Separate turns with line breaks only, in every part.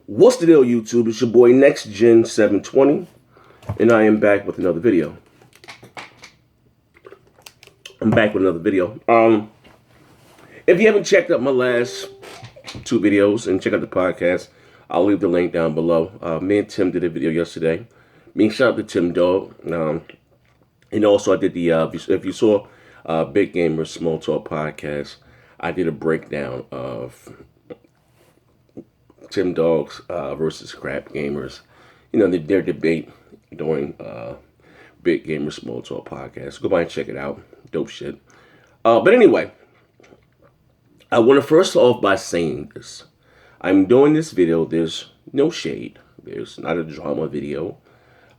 What's the deal, YouTube? It's your boy NextGen720, and I am back with another video. If you haven't checked out my last two videos and check out the podcast, I'll leave the link down below. Me and Tim did a video yesterday. Shout out to Tim Dog. And also I did the, if you saw Big Gamer Small Talk podcast, I did a breakdown of Tim Dogs versus Crap Gamers. You know, their debate during Big Gamer Small Talk podcast. Go by and check it out. Dope shit. But anyway, I want to first off by saying this. I'm doing this video. There's no shade. There's not a drama video.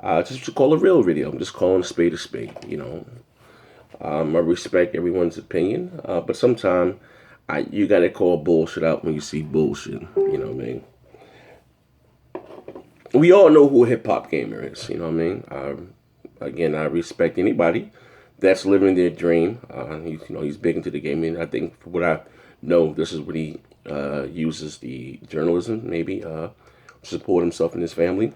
Just to call a real video. I'm just calling a spade, you know. I respect everyone's opinion. But sometimes you got to call bullshit out when you see bullshit. You know what I mean? We all know who a Hiphopgamer is. You know what I mean? Again, I respect anybody that's living their dream. He's big into the gaming. I think, for what I know, this is what he uses the journalism, maybe, to support himself and his family.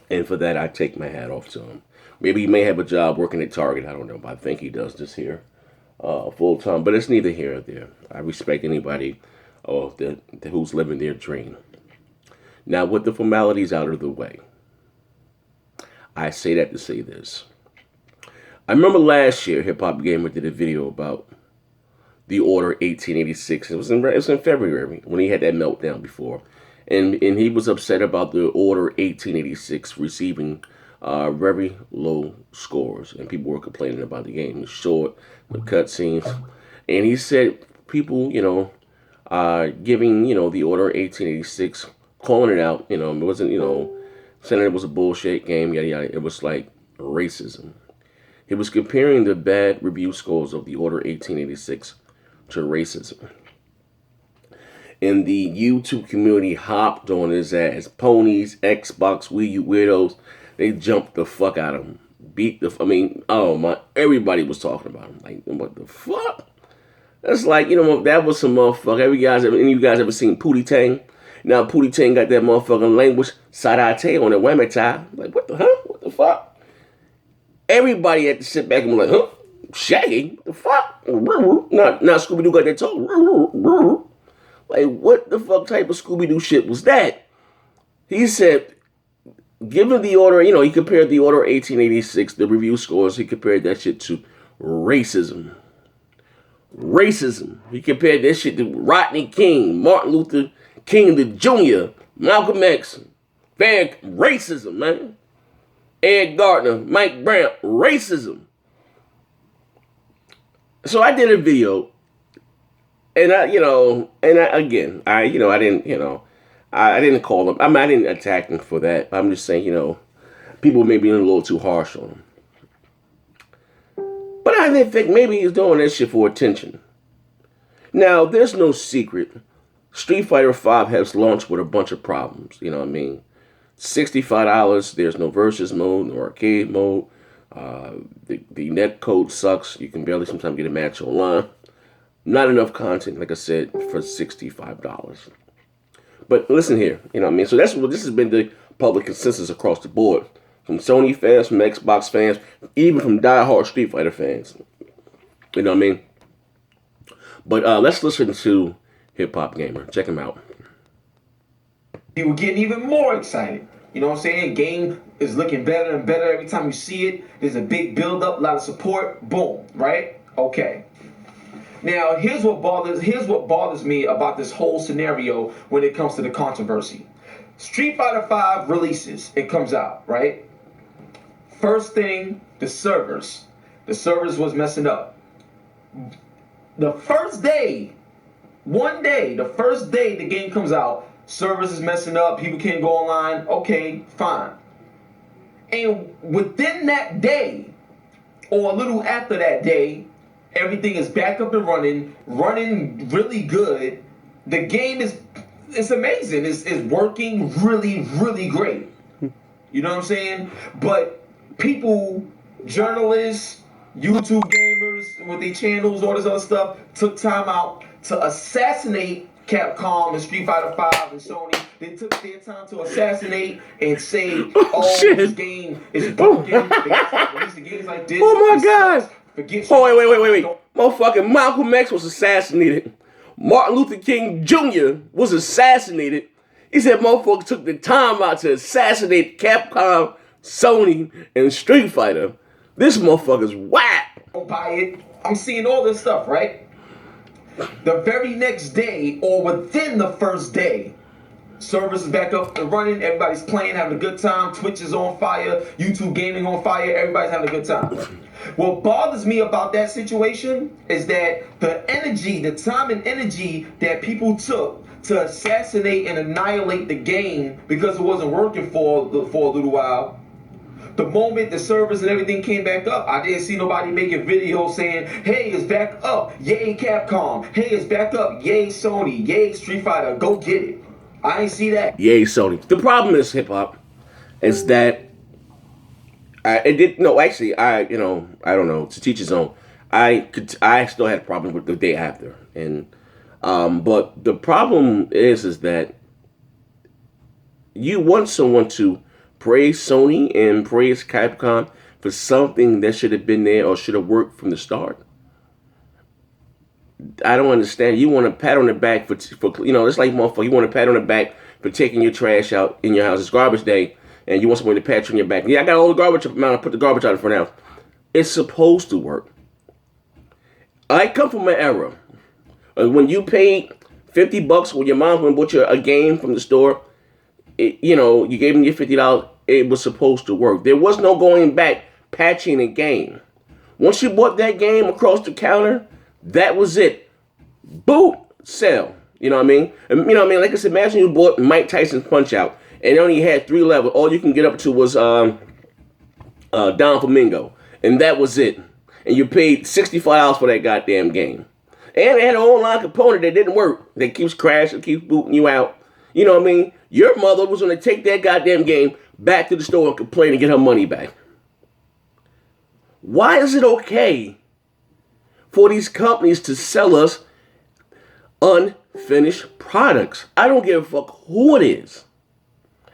And for that, I take my hat off to him. Maybe he may have a job working at Target. I don't know, but I think he does this here full time. But it's neither here or there. I respect anybody who's living their dream. Now, with the formalities out of the way, I say that to say this. I remember last year, Hiphopgamer did a video about the Order 1886. It was in February when he had that meltdown before. And he was upset about the Order 1886 receiving very low scores. And people were complaining about the game. It was short, the cutscenes. And he said people, giving, the Order 1886, calling it out, it wasn't, saying it was a bullshit game, yada, yada. It was like racism. He was comparing the bad review scores of the Order 1886 to racism. And the YouTube community hopped on his ass. Ponies, Xbox, Wii U weirdos, they jumped the fuck out of him. Everybody was talking about him. Like, what the fuck? That's like, that was some motherfucker. Any of you guys ever seen Pootie Tang? Now Pootie Tang got that motherfucking language, Sadate on the Wamata. Like, what the fuck? Everybody had to sit back and be like, huh? Shaggy? What the fuck? Not Scooby-Doo got that talk. Like, what the fuck type of Scooby-Doo shit was that? He said, given the Order, he compared the Order 1886, the review scores, he compared that shit to racism. Racism. He compared that shit to Rodney King, Martin Luther King the Jr., Malcolm X. Racism, man. Ed Gardner, Mike Brown, racism. So I did a video, and I didn't call him. I didn't attack him for that. I'm just saying, people may be a little too harsh on him. But I didn't think maybe he's doing that shit for attention. Now, there's no secret. Street Fighter V has launched with a bunch of problems. You know what I mean? $65. There's no versus mode, no arcade mode. The net code sucks. You can barely sometimes get a match online. Not enough content, like I said, for $65. But listen here, So this has been the public consensus across the board, from Sony fans, from Xbox fans, even from diehard Street Fighter fans. You know what I mean? But let's listen to Hiphopgamer. Check him out.
You were getting even more excited. You know what I'm saying? Game is looking better and better every time you see it. There's a big build-up, a lot of support. Boom, right? Okay. Now, here's what bothers me about this whole scenario when it comes to the controversy. Street Fighter V releases. It comes out, right? First thing, the servers. The servers was messing up. The first day, the first day the game comes out, servers is messing up, people can't go online. Okay, fine. And within that day, or a little after that day, everything is back up and running really good. The game it's amazing. It's working really, really great. You know what I'm saying? But people, journalists, YouTube gamers with their channels, all this other stuff, took time out to assassinate Capcom and Street Fighter 5 and Sony, they took their time to assassinate and say,
Oh
oh,
shit!
this game is broken. They gotta stop releasing games like this.
Oh my
This
god!
sucks. Forget
Oh wait! Motherfucking Malcolm X was assassinated. Martin Luther King Jr. was assassinated. He said motherfuckers took the time out to assassinate Capcom, Sony, and Street Fighter. This motherfucker's whack.
Don't buy it. I'm seeing all this stuff, right? The very next day, or within the first day, servers is back up and running. Everybody's playing, having a good time. Twitch is on fire. YouTube gaming on fire. Everybody's having a good time. What bothers me about that situation is that the energy, the time and energy that people took to assassinate and annihilate the game because it wasn't working for a little while. The moment the servers and everything came back up, I didn't see nobody making videos saying, hey, it's back up. Yay, Capcom. Hey, it's back up. Yay, Sony. Yay, Street Fighter. Go get it. I ain't see that.
Yay, Sony. The problem is hip hop is that I don't know, to teach his own. I still had problems with the day after. And but the problem is that you want someone to praise Sony and praise Capcom for something that should have been there or should have worked from the start. I don't understand. You want a pat on the back for it's like motherfucker. You want a pat on the back for taking your trash out in your house. It's garbage day, and you want someone to pat you on your back. Yeah, I got all the garbage out. I put the garbage out in front of the house. It's supposed to work. I come from an era when you paid $50 when your mom went and bought you a game from the store. You gave them your $50. It was supposed to work. There was no going back patching a game. Once you bought that game across the counter, that was it. Boot, sell. You know what I mean? And, like I said, imagine you bought Mike Tyson's Punch Out and it only had 3 levels. All you can get up to was Don Flamingo, and that was it. And you paid $65 for that goddamn game. And it had an online component that didn't work. That keeps crashing, keeps booting you out. You know what I mean? Your mother was going to take that goddamn game back to the store and complain and get her money back. Why is it okay for these companies to sell us unfinished products? I don't give a fuck who it is.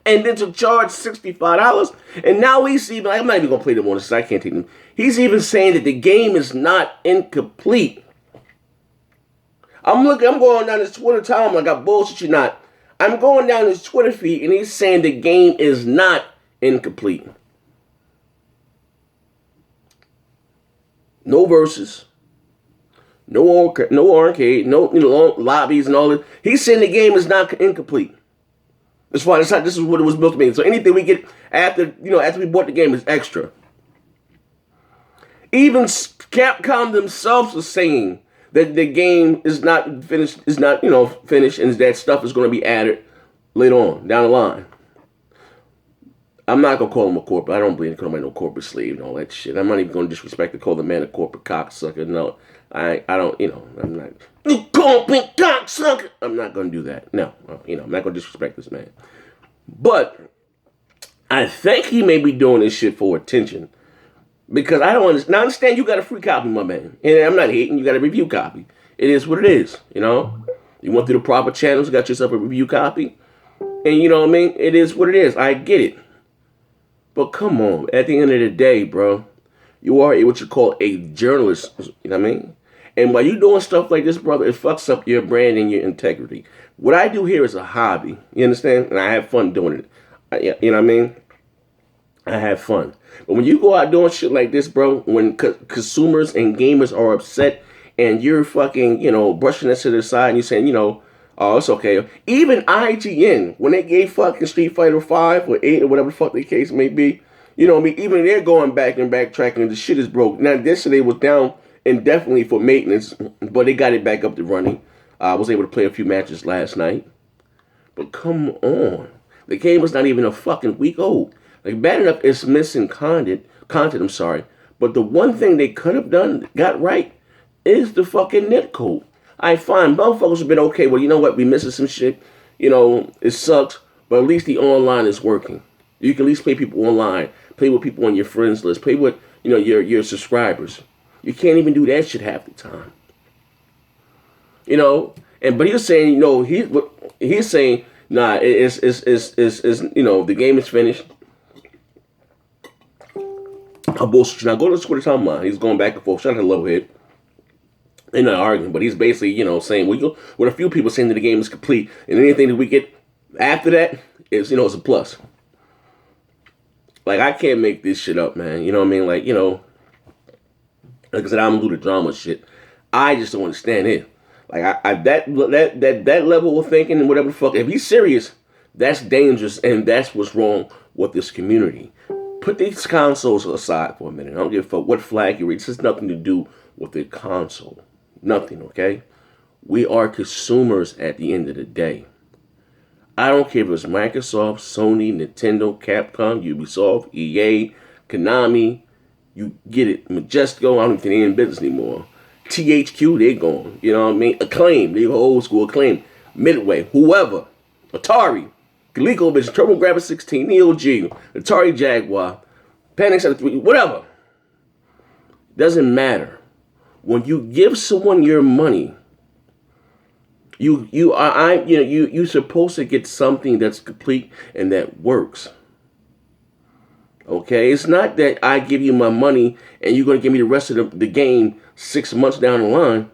And then to charge $65, and now he's even, I'm not even going to play them on this, I can't take them. He's even saying that the game is not incomplete. I'm going down this Twitter timeline, I got bullshit you not. I'm going down his Twitter feed, and he's saying the game is not incomplete. No verses, no arcade, no lobbies and all that. He's saying the game is not incomplete. As far as this is what it was built to be. So anything we get after we bought the game is extra. Even Capcom themselves are saying that the game is not finished, finished, and that stuff is going to be added later on, down the line. I'm not going to call him a corporate. I don't believe in calling him no corporate slave and all that shit. I'm not even going to disrespect to call the man a corporate cocksucker. No, I don't, I'm not. You corporate cocksucker! I'm not going to do that. No, I'm not going to disrespect this man. But I think he may be doing this shit for attention. Because I don't understand. Now, I understand you got a free copy, my man. And I'm not hating. You got a review copy. It is what it is, You went through the proper channels, got yourself a review copy. And you know what I mean? It is what it is. I get it. But come on. At the end of the day, bro, you are what you call a journalist. You know what I mean? And while you doing stuff like this, brother, it fucks up your brand and your integrity. What I do here is a hobby. You understand? And I have fun doing it. You know what I mean? I have fun. But when you go out doing shit like this, bro, when consumers and gamers are upset and you're fucking, brushing that to the side and you're saying, oh, it's okay. Even IGN, when they gave fucking Street Fighter 5 or 8 or whatever the fuck the case may be, even they're going back and backtracking and the shit is broke. Now, yesterday was down indefinitely for maintenance, but they got it back up to running. I was able to play a few matches last night. But come on. The game was not even a fucking week old. Like, bad enough it's missing content, but the one thing they could have got right, is the fucking netcode. I find motherfuckers have been okay, well, you know what, we missing some shit, it sucks, but at least the online is working. You can at least play people online, play with people on your friends list, play with, your subscribers. You can't even do that shit half the time. And but he's saying, he's saying, nah, it's the game is finished. A bullshit. Now go to the Twitter timeline. He's going back and forth, trying to level hit. They're not arguing, but he's basically, saying, with a few people saying that the game is complete, and anything that we get after that is, is a plus. Like, I can't make this shit up, man. You know what I mean? Like, like I said, I don't do the drama shit. I just don't understand it. Like, that level of thinking and whatever the fuck, if he's serious, that's dangerous, and that's what's wrong with this community. Put these consoles aside for a minute. I don't give a fuck what flag you read. This has nothing to do with the console. Nothing, okay? We are consumers at the end of the day. I don't care if it's Microsoft, Sony, Nintendo, Capcom, Ubisoft, EA, Konami. You get it. Majesco, I don't think they're in business anymore. THQ, they're gone. You know what I mean? Acclaim, they're old school Acclaim. Midway, whoever. Atari, ColecoVision, TurboGrafx 16, Neo Geo, Atari Jaguar, Panic 3, whatever. Doesn't matter. When you give someone your money, you're supposed to get something that's complete and that works. Okay, it's not that I give you my money and you're gonna give me the rest of the game 6 months down the line.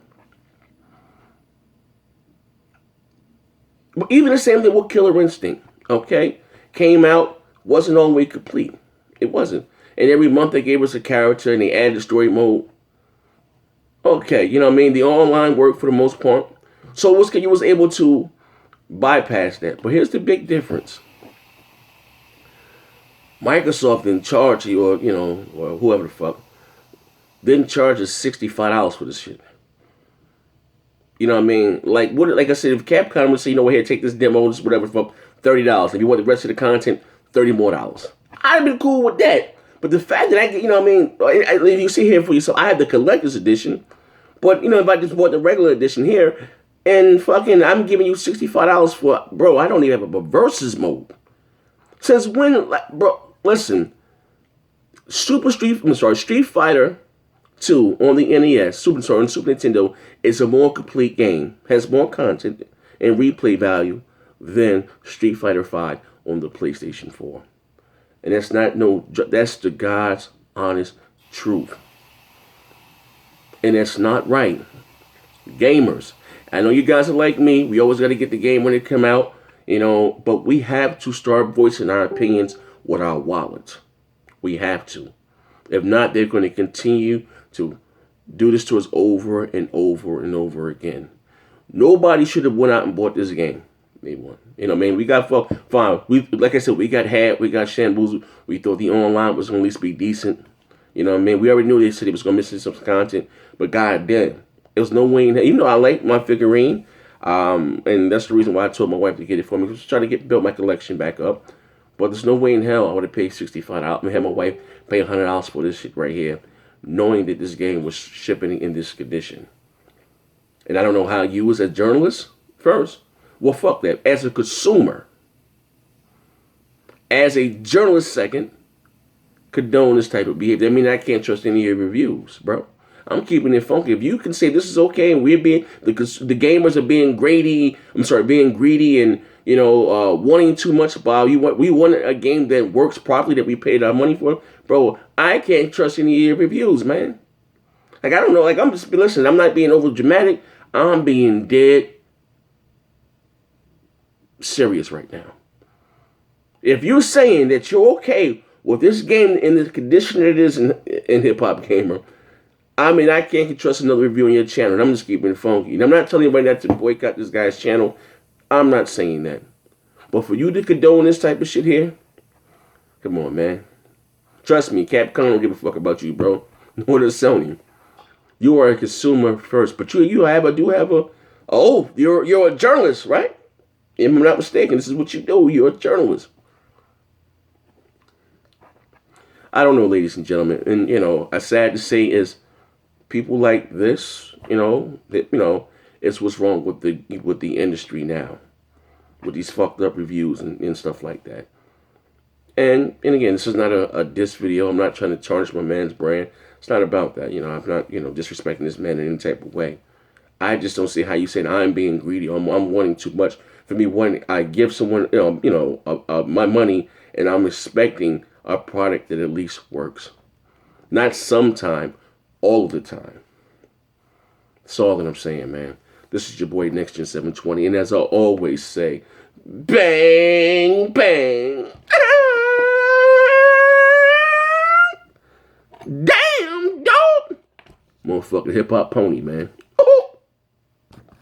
But even the same thing with Killer Instinct. Okay, came out, wasn't all the way complete. It wasn't, and every month they gave us a character and they added the story mode. Okay, you know what I mean? The online worked for the most part. So you was able to bypass that. But here's the big difference. Microsoft didn't charge you, or whoever the fuck, didn't charge us $65 for this shit. You know what I mean? Like I said, if Capcom would say, here, take this demo, just whatever, for $30. If you want the rest of the content, $30 more. I'd have been cool with that. But the fact that I get, you see here for yourself, I have the collector's edition. But, if I just bought the regular edition here, and fucking, I'm giving you $65 for, bro, I don't even have a versus mode. Since when, bro, listen, Street Fighter 2 on the NES, Super Nintendo, is a more complete game, has more content and replay value than Street Fighter 5 on the PlayStation 4. And that's that's the God's honest truth. And that's not right. Gamers, I know you guys are like me. We always got to get the game when it come out, but we have to start voicing our opinions with our wallets. We have to. If not, they're going to continue to do this to us over and over and over again. Nobody should have went out and bought this game. They won. We got fine. Like I said, we got shambles. We thought the online was going to at least be decent. We already knew they said it was going to miss some content, but god damn, there was no way in hell. Even though I like my figurine, and that's the reason why I told my wife to get it for me. I was trying to build my collection back up, but there's no way in hell I would have paid $65. I had my wife pay $100 for this shit right here, knowing that this game was shipping in this condition. And I don't know how you, as a journalist, first. Well, fuck that. As a consumer, as a journalist, second, condone this type of behavior. I mean, I can't trust any of your reviews, bro. I'm keeping it funky. If you can say this is okay, and we're being the gamers are being greedy. Being greedy and wanting too much. We want a game that works properly, that we paid our money for, bro. I can't trust any of your reviews, man. Like, I don't know. Like, I'm just listen. I'm not being over dramatic. I'm being dead serious right now. If you're saying that you're okay with this game in the condition it is in Hiphopgamer, I mean, I can't trust another review on your channel. And I'm just keeping it funky. And I'm not telling anybody not to boycott this guy's channel. I'm not saying that. But for you to condone this type of shit here, come on, man. Trust me, Capcom don't give a fuck about you, bro. Nor does Sony. You are a consumer first, but you're a journalist, right? If I'm not mistaken, this is what you do. You're a journalist. I don't know, ladies and gentlemen, and I'm sad to say is people like this, it's what's wrong with the industry now, with these fucked up reviews and stuff like that. And again, this is not a diss video. I'm not trying to tarnish my man's brand. It's not about that. I'm not disrespecting this man in any type of way. I just don't see how you saying I'm being greedy. I'm wanting too much. For me, when I give someone, my money, and I'm expecting a product that at least works, not sometime, all the time. That's all that I'm saying, man. This is your boy Next Gen 720, and as I always say, bang, bang. Damn, dog. Motherfucking hip hop pony, man.